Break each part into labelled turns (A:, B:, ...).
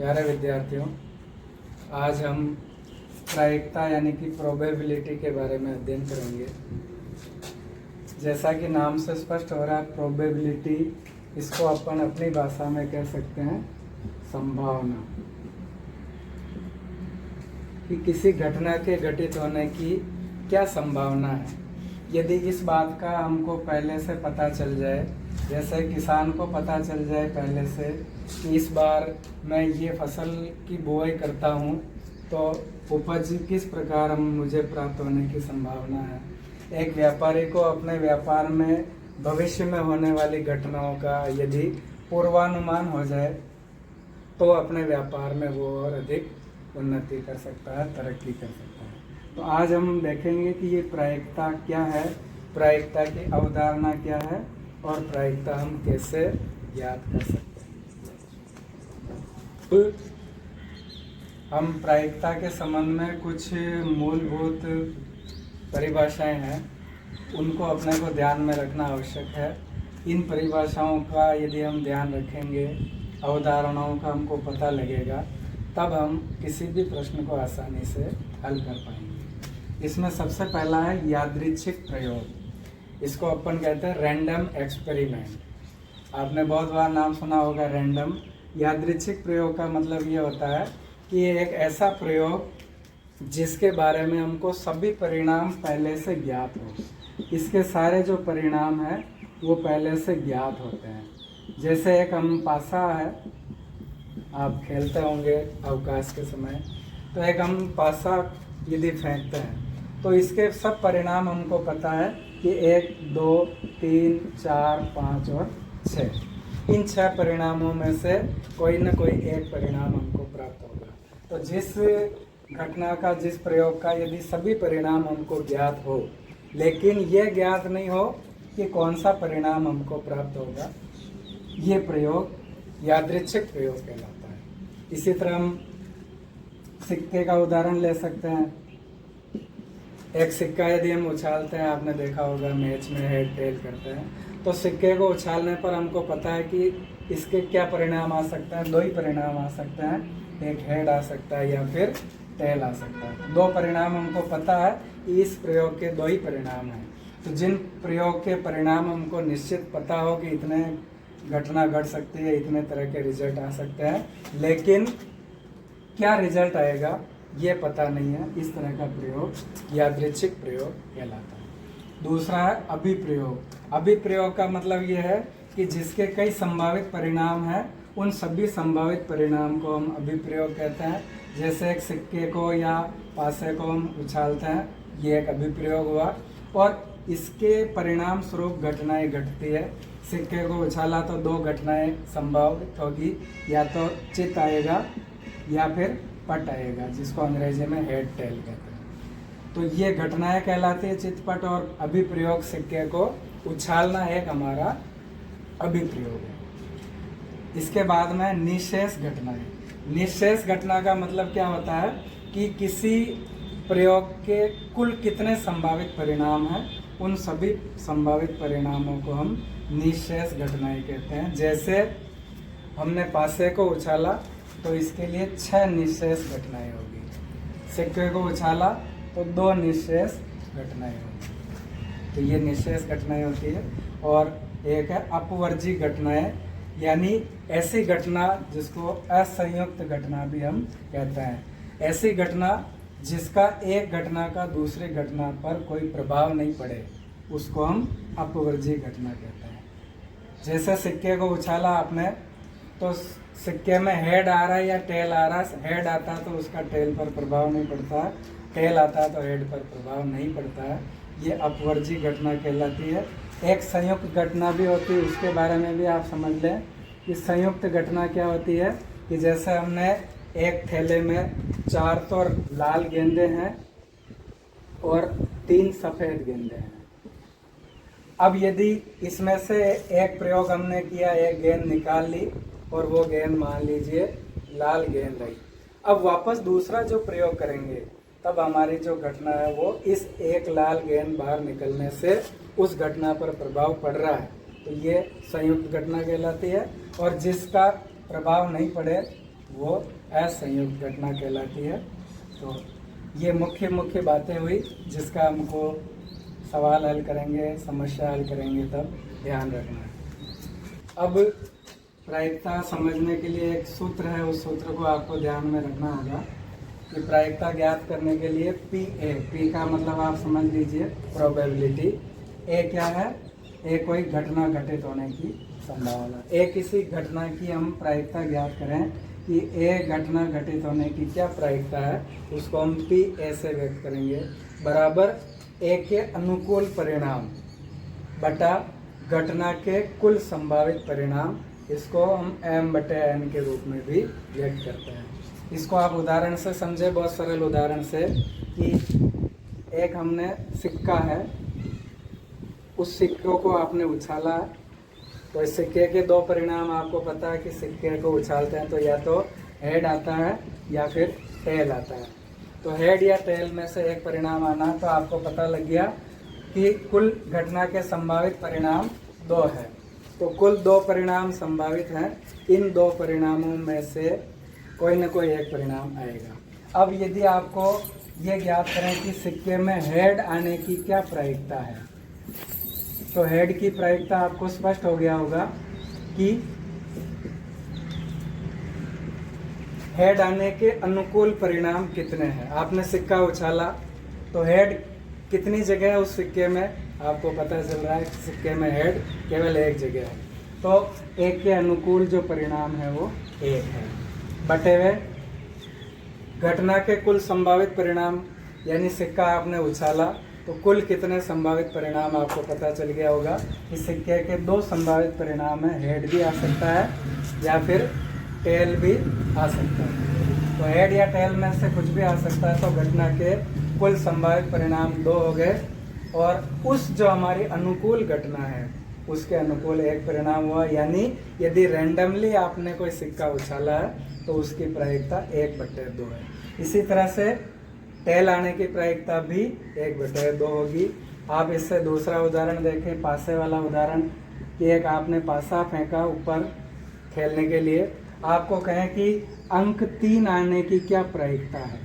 A: प्यारे विद्यार्थियों, आज हम प्रायिकता यानी कि प्रोबेबिलिटी के बारे में अध्ययन करेंगे। जैसा कि नाम से स्पष्ट हो रहा है, प्रोबेबिलिटी, इसको अपन अपनी भाषा में कह सकते हैं संभावना, कि किसी घटना के घटित होने की क्या संभावना है। यदि इस बात का हमको पहले से पता चल जाए, जैसे किसान को पता चल जाए पहले से कि इस बार मैं ये फसल की बुआई करता हूँ तो उपज किस प्रकार मुझे प्राप्त होने की संभावना है। एक व्यापारी को अपने व्यापार में भविष्य में होने वाली घटनाओं का यदि पूर्वानुमान हो जाए तो अपने व्यापार में वो और अधिक उन्नति कर सकता है, तरक्की कर सकता है। तो आज हम देखेंगे कि ये प्रायिकता क्या है, प्रायिकता की अवधारणा क्या है और प्रायिकता हम कैसे ज्ञात कर सकते हैं। हम प्रायिकता के संबंध में कुछ मूलभूत परिभाषाएं हैं, उनको अपने को ध्यान में रखना आवश्यक है। इन परिभाषाओं का यदि हम ध्यान रखेंगे, अवधारणाओं का हमको पता लगेगा, तब हम किसी भी प्रश्न को आसानी से हल कर पाएंगे। इसमें सबसे पहला है यादृच्छिक प्रयोग। इसको अपन कहते हैं रैंडम एक्सपेरिमेंट। आपने बहुत बार नाम सुना होगा रैंडम। यादृच्छिक प्रयोग का मतलब ये होता है कि ये एक ऐसा प्रयोग जिसके बारे में हमको सभी परिणाम पहले से ज्ञात हो। इसके सारे जो परिणाम हैं वो पहले से ज्ञात होते हैं। जैसे एक हम पासा है, आप खेलते होंगे अवकाश के समय, तो एक हम पासा यदि फेंकते हैं तो इसके सब परिणाम हमको पता है कि 1, 2, 3, 4, 5 और 6। इन 6 परिणामों में से कोई न कोई एक परिणाम हमको प्राप्त होगा। तो जिस घटना का, जिस प्रयोग का यदि सभी परिणाम हमको ज्ञात हो लेकिन ये ज्ञात नहीं हो कि कौन सा परिणाम हमको प्राप्त होगा, ये प्रयोग यादृच्छिक प्रयोग कहलाता है। इसी तरह हम सिक्के का उदाहरण ले सकते हैं। एक सिक्का यदि हम उछालते हैं, आपने देखा होगा मैच में हेड टेल करते हैं, तो सिक्के को उछालने पर हमको पता है कि इसके क्या परिणाम आ सकते हैं। 2 ही परिणाम आ सकते हैं, एक हेड आ सकता है या फिर टेल आ सकता है। 2 परिणाम हमको पता है कि इस प्रयोग के 2 ही परिणाम हैं। तो जिन प्रयोग के परिणाम हमको निश्चित पता हो कि इतने घटना घट सकती है, इतने तरह के रिजल्ट आ सकते हैं, लेकिन क्या रिजल्ट आएगा ये पता नहीं है, इस तरह का प्रयोग यादृच्छिक प्रयोग कहलाता है। दूसरा है अभिप्रयोग। अभिप्रयोग का मतलब ये है कि जिसके कई संभावित परिणाम हैं, उन सभी संभावित परिणाम को हम अभिप्रयोग कहते हैं। जैसे एक सिक्के को या पासे को हम उछालते हैं, ये एक अभिप्रयोग हुआ और इसके परिणाम स्वरूप घटनाएं घटती है। सिक्के को उछाला तो 2 घटनाएं संभावित होगी, या तो चित आएगा या फिर पट आएगा, जिसको अंग्रेजी में हेड टेल कहते हैं। तो ये घटनाएं कहलाती है चितपट और अभिप्रयोग। सिक्के को उछालना एक हमारा अभिप्रयोग है। इसके बाद में निशेष घटनाएं। निशेष घटना का मतलब क्या होता है कि किसी प्रयोग के कुल कितने संभावित परिणाम हैं, उन सभी संभावित परिणामों को हम निशेष घटनाएं कहते हैं। जैसे हमने पासे को उछाला तो इसके लिए 6 निशेष घटनाएं होगी। सिक्के को उछाला तो 2 निशेष घटनाएं होगी। तो ये निशेष घटनाएं होती है। और एक है अपवर्जी घटनाएं, यानी ऐसी घटना जिसको असंयुक्त घटना भी हम कहते हैं। ऐसी घटना जिसका एक घटना का दूसरी घटना पर कोई प्रभाव नहीं पड़े, उसको हम अपवर्जी घटना कहते हैं। जैसे सिक्के को उछाला आपने, तो सिक्के में हेड आ रहा है या टेल आ रहा है। हेड आता है तो उसका टेल पर प्रभाव नहीं पड़ता है, टेल आता है तो हेड पर प्रभाव नहीं पड़ता है। ये अपवर्जी घटना कहलाती है। एक संयुक्त घटना भी होती है, उसके बारे में भी आप समझ लें कि संयुक्त घटना क्या होती है। कि जैसे हमने एक थैले में 4 तो लाल गेंदे हैं और 3 सफ़ेद गेंदे हैं। अब यदि इसमें से एक प्रयोग हमने किया, एक गेंद निकाल ली और वो गेंद मान लीजिए लाल गेंद रही। अब वापस दूसरा जो प्रयोग करेंगे, तब हमारी जो घटना है वो इस एक लाल गेंद बाहर निकलने से उस घटना पर प्रभाव पड़ रहा है। तो ये संयुक्त घटना कहलाती है। और जिसका प्रभाव नहीं पड़े वो असंयुक्त घटना कहलाती है। तो ये मुख्य बातें हुई जिसका हमको सवाल हल करेंगे, समस्या हल करेंगे तब ध्यान रखना है। अब प्रायिकता समझने के लिए एक सूत्र है, उस सूत्र को आपको ध्यान में रखना होगा कि प्रायिकता ज्ञात करने के लिए पी का मतलब आप समझ लीजिए प्रोबेबिलिटी। ए क्या है? ए कोई घटना घटित होने की संभावना। ए किसी घटना की हम प्रायिकता ज्ञात करें कि ए घटना घटित होने की क्या प्रायिकता है, उसको हम पी ए से व्यक्त करेंगे, बराबर ए के अनुकूल परिणाम बटा घटना के कुल संभावित परिणाम, इसको हम m बटे n के रूप में भी व्यक्त करते हैं। इसको आप उदाहरण से समझे, बहुत सरल उदाहरण से, कि एक हमने सिक्का है, उस सिक्कों को आपने उछाला, तो इस सिक्के के दो परिणाम आपको पता है कि सिक्के को उछालते हैं तो या तो हेड आता है या फिर टेल आता है। तो हेड या टेल में से एक परिणाम आना, तो आपको पता लग गया कि कुल घटना के संभावित परिणाम 2 है। तो कुल 2 परिणाम संभावित हैं, इन 2 परिणामों में से कोई ना कोई एक परिणाम आएगा। अब यदि आपको ये ज्ञात करें कि सिक्के में हेड आने की क्या प्रायिकता है, तो हेड की प्रायिकता आपको स्पष्ट हो गया होगा कि हेड आने के अनुकूल परिणाम कितने हैं। आपने सिक्का उछाला तो हेड कितनी जगह है उस सिक्के में, आपको पता चल रहा है कि सिक्के में हेड केवल एक जगह है, तो एक के अनुकूल जो परिणाम है वो 1 है, बटे हुए घटना के कुल संभावित परिणाम, यानी सिक्का आपने उछाला तो कुल कितने संभावित परिणाम आपको पता चल गया होगा कि सिक्के के 2 संभावित परिणाम हैं, हेड भी आ सकता है या फिर टेल भी आ सकता है। तो हेड या टेल में से कुछ भी आ सकता है, तो घटना के कुल संभावित परिणाम 2 हो गए, और उस जो हमारी अनुकूल घटना है उसके अनुकूल एक परिणाम हुआ। यानी यदि रैंडमली आपने कोई सिक्का उछाला है तो उसकी प्रायिकता 1/2 है। इसी तरह से टेल आने की प्रायिकता भी 1/2 होगी। आप इससे दूसरा उदाहरण देखें, पासे वाला उदाहरण, कि एक आपने पासा फेंका ऊपर खेलने के लिए, आपको कहें कि अंक 3 आने की क्या प्रायिकता है,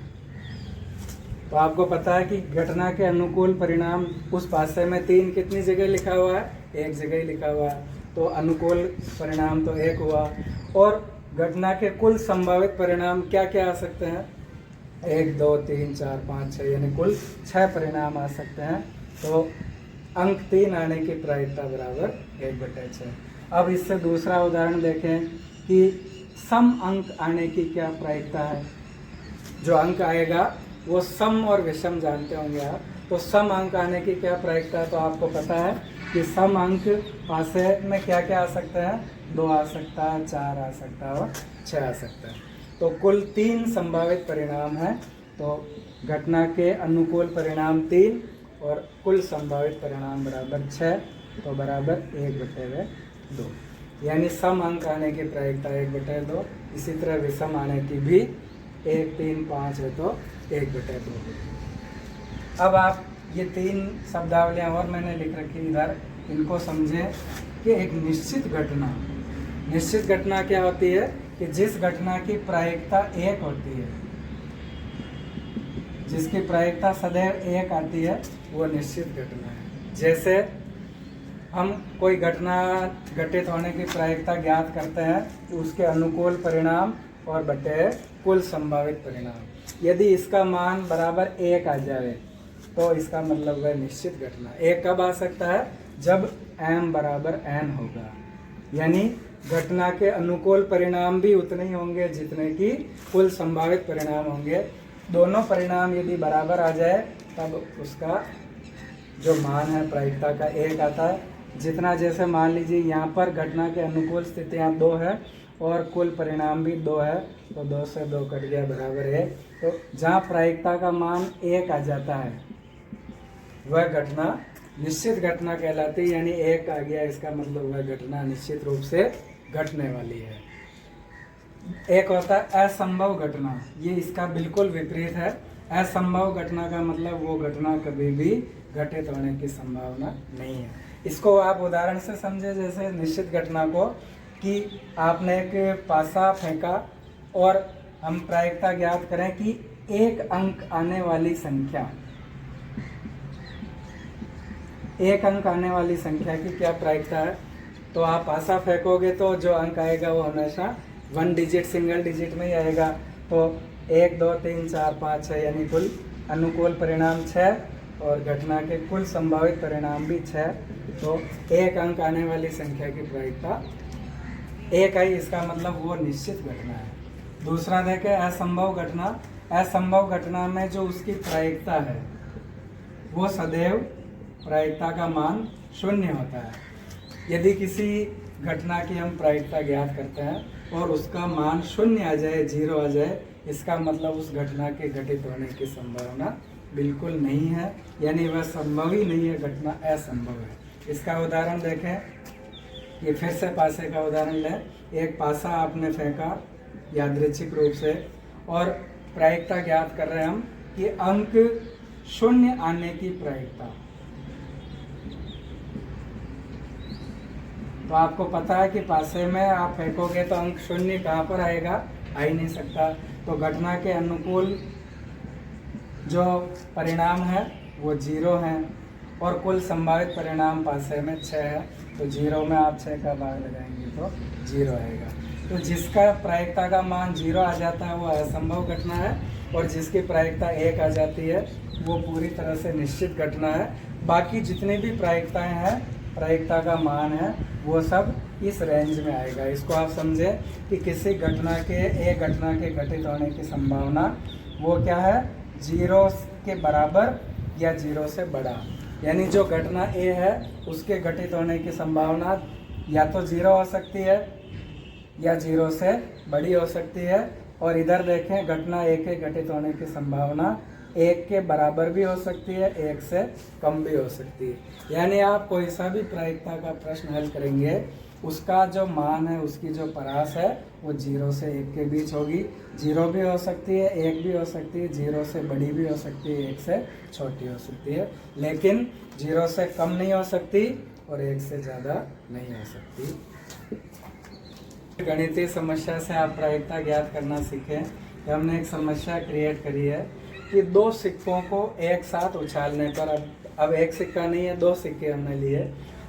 A: तो आपको पता है कि घटना के अनुकूल परिणाम उस पासे में 3 कितनी जगह लिखा हुआ है, एक जगह ही लिखा हुआ है, तो अनुकूल परिणाम तो 1 हुआ। और घटना के कुल संभावित परिणाम क्या क्या आ सकते हैं, 1 2 3 4 5 6, यानी कुल 6 परिणाम आ सकते हैं। तो अंक 3 आने की प्रायिकता बराबर 1/6। अब इससे दूसरा उदाहरण देखें कि सम अंक आने की क्या प्रायिकता है। जो अंक आएगा वो सम और विषम जानते होंगे आप, तो सम अंक आने की क्या प्रायिकता है, तो आपको पता है कि सम अंक पासे में क्या क्या आ सकते हैं, 2 आ सकता है, 4 आ सकता है और 6 आ सकता है। तो कुल 3 संभावित परिणाम हैं, तो घटना के अनुकूल परिणाम 3 और कुल संभावित परिणाम बराबर 6, तो बराबर 1/2, यानी सम अंक आने की प्रायिकता 1/2। इसी तरह विषम आने की भी 1 3 5 है तो 1/2। अब आप ये 3 शब्दावलियाँ और मैंने लिख रखी इधर, इनको समझें कि एक निश्चित घटना क्या होती है कि जिस घटना की प्रायिकता 1 होती है, जिसकी प्रायिकता सदैव 1 आती है, वो निश्चित घटना है। जैसे हम कोई घटना घटित होने की प्रायिकता ज्ञात करते हैं तो उसके अनुकूल परिणाम और बटे कुल संभावित परिणाम, यदि इसका मान बराबर 1 आ जाए तो इसका मतलब वह निश्चित घटना। 1 कब आ सकता है, जब m बराबर n होगा, यानी घटना के अनुकूल परिणाम भी उतने ही होंगे जितने कि कुल संभावित परिणाम होंगे। दोनों परिणाम यदि बराबर आ जाए तब उसका जो मान है प्रायिकता का 1 आता है। जितना, जैसे मान लीजिए यहाँ पर घटना के अनुकूल स्थितियाँ 2 है और कुल परिणाम भी 2 है, तो 2 से 2 कट गया बराबर 1। तो जहाँ प्रायिकता का मान 1 आ जाता है वह घटना निश्चित घटना कहलाती है, यानी 1 आ गया इसका मतलब वह घटना निश्चित रूप से घटने वाली है। एक होता है असंभव घटना, ये इसका बिल्कुल विपरीत है। असंभव घटना का मतलब वो घटना कभी भी घटित होने की संभावना नहीं है। इसको आप उदाहरण से समझे, जैसे निश्चित घटना को, कि आपने एक पासा फेंका और हम प्रायिकता ज्ञात करें कि एक अंक आने वाली संख्या, एक अंक आने वाली संख्या की क्या प्रायिकता है। तो आप पासा फेंकोगे तो जो अंक आएगा वो हमेशा 1 डिजिट सिंगल डिजिट में ही आएगा। तो 1 2 3 4 5 6 यानी कुल अनुकूल परिणाम 6 और घटना के कुल संभावित परिणाम भी 6। तो एक अंक आने वाली संख्या की प्रायिकता 1 आई, इसका मतलब वो निश्चित घटना है। दूसरा देखें असंभव घटना। असंभव घटना में जो उसकी प्रायिकता है वो सदैव प्रायिकता का मान 0 होता है। यदि किसी घटना की हम प्रायिकता ज्ञात करते हैं और उसका मान 0 आ जाए, 0 आ जाए, इसका मतलब उस घटना के घटित होने की संभावना बिल्कुल नहीं है, यानी वह संभव ही नहीं है, घटना असंभव है। इसका उदाहरण देखें, ये फिर से पासे का उदाहरण लें। एक पासा आपने फेंका यादृच्छिक रूप से और प्रायिकता ज्ञात कर रहे हैं हम कि अंक 0 आने की प्रायिकता। तो आपको पता है कि पासे में आप फेंकोगे तो अंक 0 कहाँ पर आएगा, आ ही नहीं सकता। तो घटना के अनुकूल जो परिणाम है वो 0 है और कुल संभावित परिणाम पासे में 6 है। तो 0 में आप 6 का भाग लगाएंगे तो 0 आएगा। तो जिसका प्रायिकता का मान 0 आ जाता है वो असंभव घटना है और जिसकी प्रायिकता 1 आ जाती है वो पूरी तरह से निश्चित घटना है। बाकी जितनी भी प्रायिकताएं हैं, प्रायिकता का मान है, वो सब इस रेंज में आएगा। इसको आप समझें कि किसी घटना के, एक घटना के घटित होने की संभावना वो क्या है, 0 के बराबर या 0 से बड़ा। यानी जो घटना ए है उसके घटित होने की संभावना या तो 0 हो सकती है या 0 से बड़ी हो सकती है। और इधर देखें, घटना ए के घटित होने की संभावना 1 के बराबर भी हो सकती है, 1 से कम भी हो सकती है। यानी आप कोई सा भी प्रायिकता का प्रश्न हल करेंगे, उसका जो मान है, उसकी जो परास है वो 0 से 1 के बीच होगी। 0 भी हो सकती है, 1 भी हो सकती है, 0 से बड़ी भी हो सकती है, 1 से छोटी हो सकती है, लेकिन 0 से कम नहीं हो सकती और 1 से ज़्यादा नहीं हो सकती। गणितीय समस्या से आप प्रायिकता ज्ञात करना सीखें। कि हमने एक समस्या क्रिएट करी है कि 2 सिक्कों को एक साथ उछालने पर, अब एक सिक्का नहीं है, 2 सिक्के हमने लिए,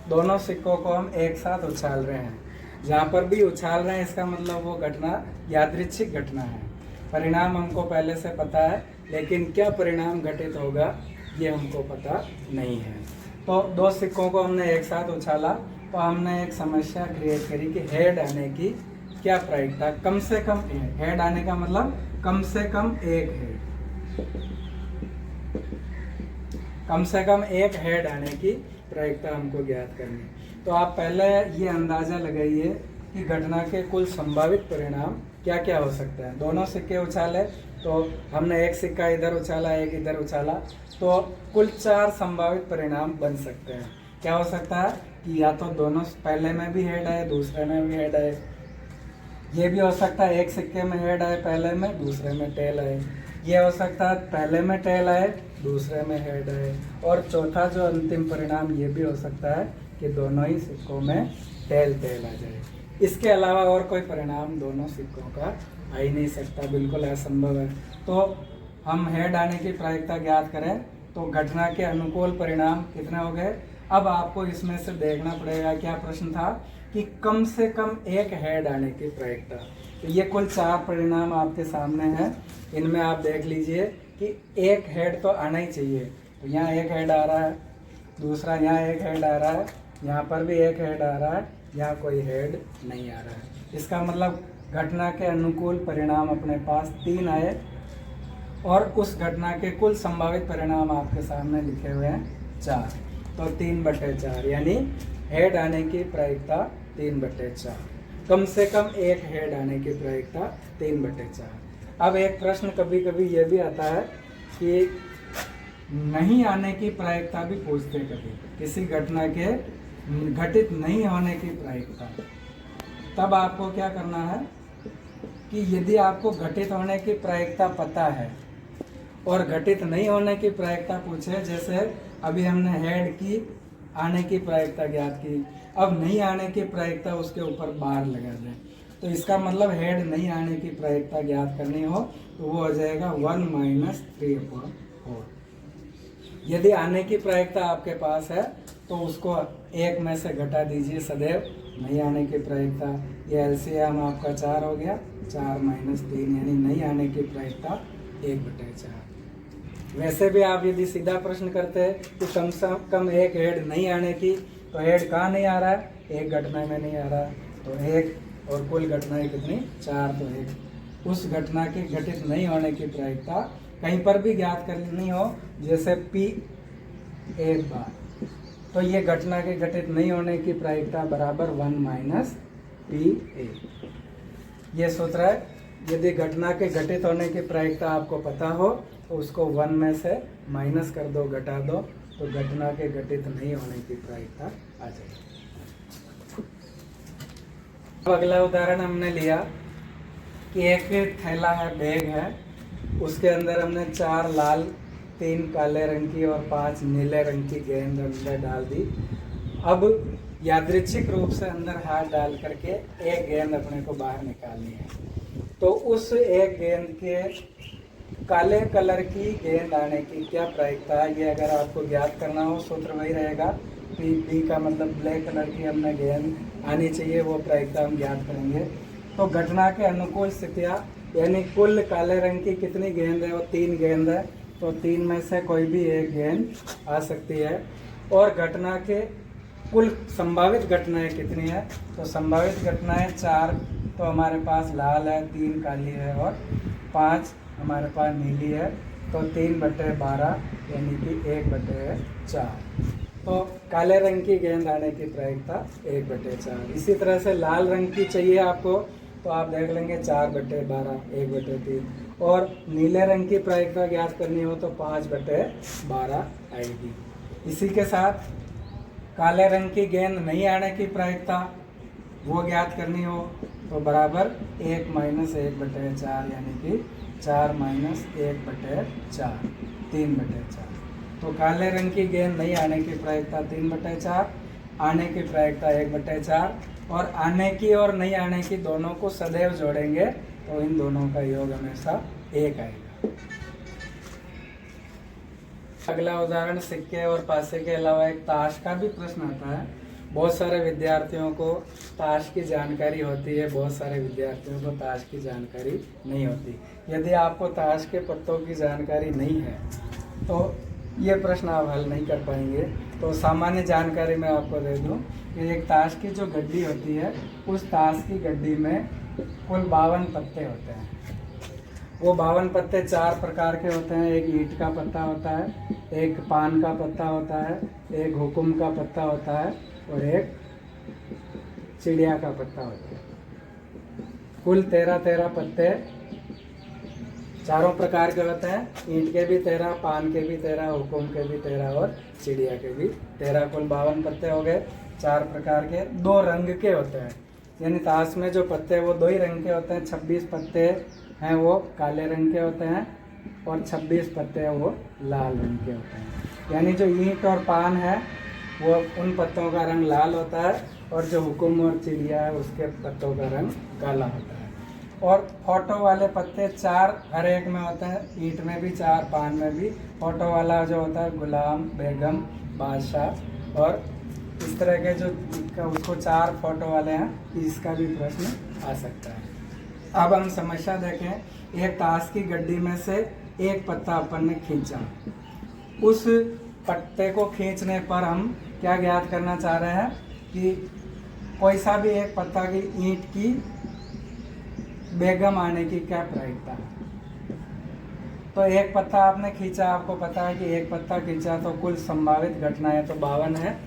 A: दोनों सिक्कों को हम एक साथ उछाल रहे हैं। जहाँ पर भी उछाल रहे हैं इसका मतलब वो घटना यादृच्छिक घटना है। परिणाम हमको पहले से पता है, लेकिन क्या परिणाम घटित होगा ये हमको पता नहीं है। तो 2 सिक्कों को हमने एक साथ उछाला तो हमने एक समस्या क्रिएट करी कि हेड आने की क्या प्रायिकता, कम से कम एक हेड आने का मतलब कम से कम एक हेड, कम से कम एक हेड आने की प्रायिकता हमको ज्ञात करनी। तो आप पहले ये अंदाजा लगाइए कि घटना के कुल संभावित परिणाम क्या क्या हो सकते हैं। दोनों सिक्के उछाले तो हमने एक सिक्का इधर उछाला, एक इधर उछाला, तो कुल 4 संभावित परिणाम बन सकते हैं। क्या हो सकता है कि या तो दोनों, पहले में भी हेड आए, दूसरे में भी हेड आए। ये भी हो सकता है एक सिक्के में हेड आए पहले में, दूसरे में टेल आए। ये हो सकता है पहले में टेल आए, दूसरे में हेड आए। और चौथा जो अंतिम परिणाम ये भी हो सकता है कि दोनों ही सिक्कों में टेल आ जाए। इसके अलावा और कोई परिणाम दोनों सिक्कों का आ ही नहीं सकता, बिल्कुल असंभव है। तो हम हेड आने की प्रायिकता ज्ञात करें तो घटना के अनुकूल परिणाम कितने हो गए। अब आपको इसमें से देखना पड़ेगा, क्या प्रश्न था कि कम से कम एक हेड आने की प्रायिकता। तो ये कुल 4 परिणाम आपके सामने हैं, इनमें आप देख लीजिए कि एक हेड तो आना ही चाहिए। तो यहाँ एक हेड आ रहा है, दूसरा यहाँ एक हेड आ रहा है, यहाँ पर भी एक हेड आ रहा है, यहाँ कोई हेड नहीं आ रहा है। इसका मतलब घटना के अनुकूल परिणाम अपने पास 3 आए और उस घटना के कुल संभावित परिणाम आपके सामने लिखे हुए हैं 4। तो 3/4 यानी हेड आने की प्रायिकता 3/4, कम से कम एक हेड आने की प्रायिकता 3/4। अब एक प्रश्न कभी कभी ये भी आता है कि नहीं आने की प्रायिकता भी पूछते कभी, किसी घटना के घटित नहीं होने की प्रायिकता। तब आपको क्या करना है कि यदि आपको घटित होने की प्रायिकता पता है और घटित नहीं होने की प्रायिकता पूछे, जैसे अभी हमने हेड की आने की प्रायिकता ज्ञात की, अब नहीं आने की प्रायिकता उसके ऊपर बार लगा दें। तो इसका मतलब हेड नहीं आने की प्रायिकता ज्ञात करनी हो तो वो हो जाएगा 1 माइनस 3/4। यदि आने की प्रायिकता आपके पास है तो उसको एक में से घटा दीजिए सदैव। नहीं आने की प्रायिकता, ये एलसीएम आपका 4 हो गया, 4 माइनस 3 यानी नहीं आने की प्रायिकता 1/4। वैसे भी आप यदि सीधा प्रश्न करते हैं कि कम से कम एक हेड नहीं आने की, तो हेड कहाँ नहीं आ रहा है, एक घटना में नहीं आ रहा, तो एक, और कुल घटनाएं कितनी, 4, तो एक। उस घटना के घटित नहीं होने की प्रायिकता कहीं पर भी ज्ञात करनी हो, जैसे P एक बार, तो ये घटना के घटित नहीं होने की प्रायिकता बराबर 1 माइनस PA। ये सूत्र है। यदि घटना के घटित होने की प्रायिकता आपको पता हो तो उसको 1 में से माइनस कर दो, घटा दो, तो घटना के घटित नहीं होने की प्रायिकता आ जाएगी। अब अगला उदाहरण हमने लिया कि एक थैला है, बैग है, उसके अंदर हमने 4 लाल, 3 काले रंग की और 5 नीले रंग की गेंद अंदर डाल दी। अब यादृच्छिक रूप से अंदर हाथ डाल करके एक गेंद अपने को बाहर निकालनी है, तो उस एक गेंद के काले कलर की गेंद आने की क्या प्रायिकता है, ये अगर आपको ज्ञात करना हो सूत्र वही रहेगा। बी का मतलब ब्लैक कलर की हमने गेंद आनी चाहिए, वो प्रायिकता हम ज्ञात करेंगे। तो घटना के अनुकूल स्थितियाँ, यानी कुल काले रंग की कितनी गेंद है, वो 3 गेंद है, तो 3 में से कोई भी एक गेंद आ सकती है। और घटना के कुल संभावित घटनाएं कितनी है, तो संभावित घटनाएं 4, तो हमारे पास लाल है, 3 काली है और 5 हमारे पास नीली है, तो 3/12 यानी कि 1/4। तो काले रंग की गेंद आने की प्रायिकता 1/4। इसी तरह से लाल रंग की चाहिए आपको, तो आप देख लेंगे 4/12, 1/3। और नीले रंग की प्रायिकता ज्ञात करनी हो तो 5/12 आएगी। इसी के साथ काले रंग की गेंद नहीं आने की प्रायिकता वो ज्ञात करनी हो तो बराबर 1 माइनस 1/4 यानी कि 4 माइनस 1/4, 3/4। तो काले रंग की गेंद नहीं आने की प्रायिकता 3/4, आने की प्रायिकता 1/4, और आने की और नहीं आने की दोनों को सदैव जोड़ेंगे तो इन दोनों का योग हमेशा 1 आएगा। अगला उदाहरण सिक्के और पासे के अलावा एक ताश का भी प्रश्न आता है। बहुत सारे विद्यार्थियों को ताश की जानकारी होती है, बहुत सारे विद्यार्थियों को ताश की जानकारी नहीं होती। यदि आपको ताश के पत्तों की जानकारी नहीं है तो ये प्रश्न आप हल नहीं कर पाएंगे। तो सामान्य जानकारी मैं आपको दे दूं कि एक ताश की जो गड्डी होती है, उस ताश की गड्डी में कुल 52 पत्ते होते हैं। वो 52 पत्ते 4 प्रकार के होते हैं। एक ईंट का पत्ता होता है, एक पान का पत्ता होता है, एक हुकुम का पत्ता होता है और एक चिड़िया का पत्ता होता है। कुल 13 पत्ते चारों प्रकार के होते हैं। ईंट के भी 13, पान के भी 13, हुकुम के भी 13 और चिड़िया के भी 13। कुल 52 पत्ते हो गए। 4 प्रकार के, 2 रंग के होते हैं, यानी ताश में जो पत्ते हैं वो 2 ही रंग के होते हैं। 26 पत्ते हैं वो काले रंग के होते हैं और 26 पत्ते हैं वो लाल रंग के होते हैं। यानी जो ईंट और पान है वो उन पत्तों का रंग लाल होता है और जो हुकुम और चिड़िया है उसके पत्तों का रंग काला होता है। और फोटो वाले पत्ते 4 हर एक में होते हैं, ईंट में भी 4, पान में भी। फोटो वाला जो होता है गुलाम, बेगम, बादशाह और इस तरह के जो उसको 4 फोटो वाले हैं, इसका भी प्रश्न आ सकता है। अब हम समस्या देखें। एक ताश की गड्डी में से एक पत्ता अपन ने खींचा। उस पत्ते को खींचने पर हम क्या ज्ञात करना चाह रहे हैं कि कोई सा भी एक पत्ता की ईंट की बेगम आने की क्या प्रायिकता है। तो एक पत्ता आपने खींचा, आपको पता है कि एक पत्ता खींचा तो कुल संभावित घटनाएं तो 52 है।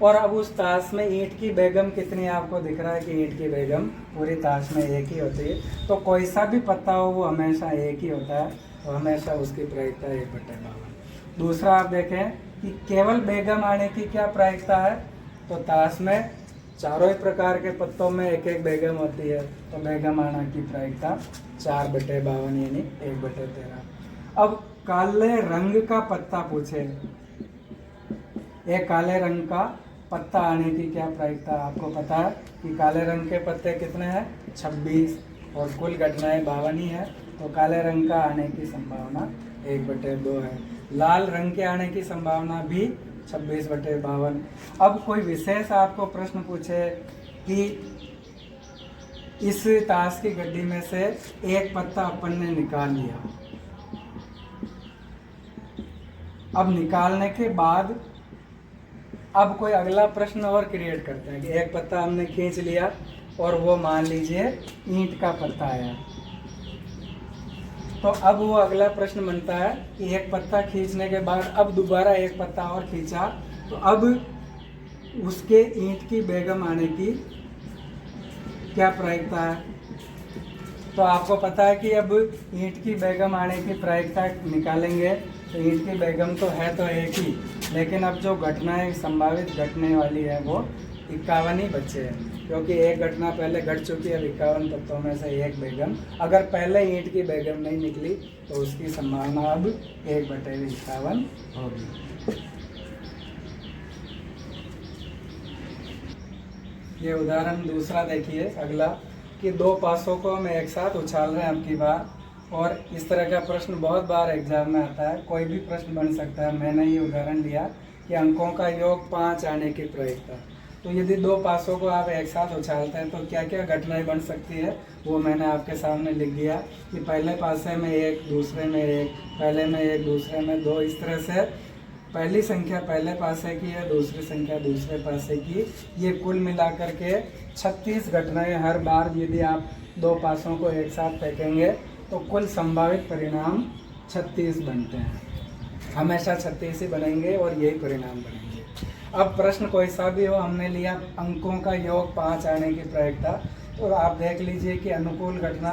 A: और अब उस ताश में ईंट की बेगम कितनी है, आपको दिख रहा है कि ईंट की बेगम पूरी ताश में एक ही होती है। तो कोई सा भी पत्ता हो वो हमेशा एक ही होता है, तो हमेशा उसकी प्रायिकता 1/52। दूसरा आप देखें कि केवल बेगम आने की क्या प्रायिकता है। तो ताश में चारों ही प्रकार के पत्तों में एक एक बेगम होती है, तो बेगम आने की प्रायिकता 4/52 यानी 1/13। अब काले रंग का पत्ता पूछे, एक काले रंग का पत्ता आने की क्या प्रायिकता। आपको पता है कि काले रंग के पत्ते कितने हैं, 26 और कुल घटनाएं 52 ही है, तो काले रंग का आने की संभावना 1/2 है। लाल रंग के आने की संभावना भी 26/52। अब कोई विशेष आपको प्रश्न पूछे कि इस ताश की गड्डी में से एक पत्ता अपन ने निकाल लिया, अब निकालने के बाद अब कोई अगला प्रश्न और क्रिएट करते हैं कि एक पत्ता हमने खींच लिया और वो मान लीजिए ईंट का पत्ता आया, तो अब वो अगला प्रश्न बनता है कि एक पत्ता खींचने के बाद अब दोबारा एक पत्ता और खींचा, तो अब उसके ईंट की बेगम आने की क्या प्रायिकता है। तो आपको पता है कि अब ईंट की बेगम आने की प्रायिकता निकालेंगे तो ईंट की बेगम तो है तो एक ही, लेकिन अब जो घटनाएं संभावित घटने वाली है वो 51 ही बच्चे हैं, क्योंकि एक घटना पहले घट चुकी है। 51 तत्वों में से एक बेगम, अगर पहले ईंट की बेगम नहीं निकली तो उसकी संभावना अब 1/51 होगी। ये उदाहरण दूसरा देखिए अगला, कि 2 पासों को हम एक साथ उछाल रहे हैं अब की बार, और इस तरह का प्रश्न बहुत बार एग्जाम में आता है, कोई भी प्रश्न बन सकता है। मैंने ये उदाहरण लिया कि अंकों का योग 5 आने की प्रायिकता, तो यदि 2 पासों को आप एक साथ उछालते हैं तो क्या क्या घटनाएं बन सकती है वो मैंने आपके सामने लिख दिया कि पहले पासे में 1, दूसरे में 1, पहले में 1, दूसरे में 2, इस तरह से पहली संख्या पहले पासे की है, दूसरी संख्या दूसरे पासे की, ये कुल मिलाकर के 36 घटनाएं हर बार यदि आप 2 पासों को एक साथ फेंकेंगे तो कुल संभावित परिणाम 36 बनते हैं। हमेशा 36 ही बनेंगे और यही परिणाम बनेंगे। अब प्रश्न कोई सा भी हो, हमने लिया अंकों का योग 5 आने की प्रायिकता, तो आप देख लीजिए कि अनुकूल घटना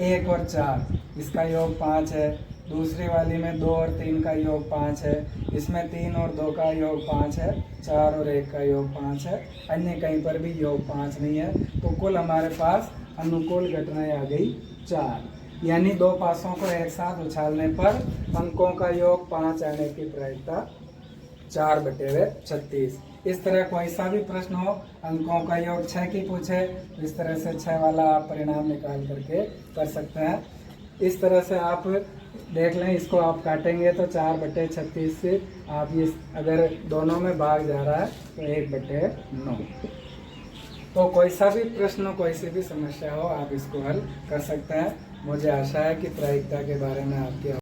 A: 1 और 4, इसका योग 5 है। दूसरी वाली में 2 और 3 का योग 5 है, इसमें 3 और 2 का योग 5 है, 4 और 1 का योग 5 है, अन्य कहीं पर भी योग 5 नहीं है, तो कुल हमारे पास अनुकूल घटनाएं आ गई 4। यानी 2 पासों को एक साथ उछालने पर अंकों का योग 5 आने की प्रायिकता 4/36। इस तरह कोई सा भी प्रश्न हो, अंकों का योग 6 की पूछे, तो इस तरह से 6 वाला आप परिणाम निकाल करके कर सकते हैं। इस तरह से आप देख लें, इसको आप काटेंगे तो 4/36 से आप ये अगर दोनों में भाग जा रहा है तो 1/9। तो कोई सा भी प्रश्न, कोई सी भी समस्या हो, आप इसको हल कर सकते हैं। मुझे आशा है कि प्रायिकता के बारे में आपकी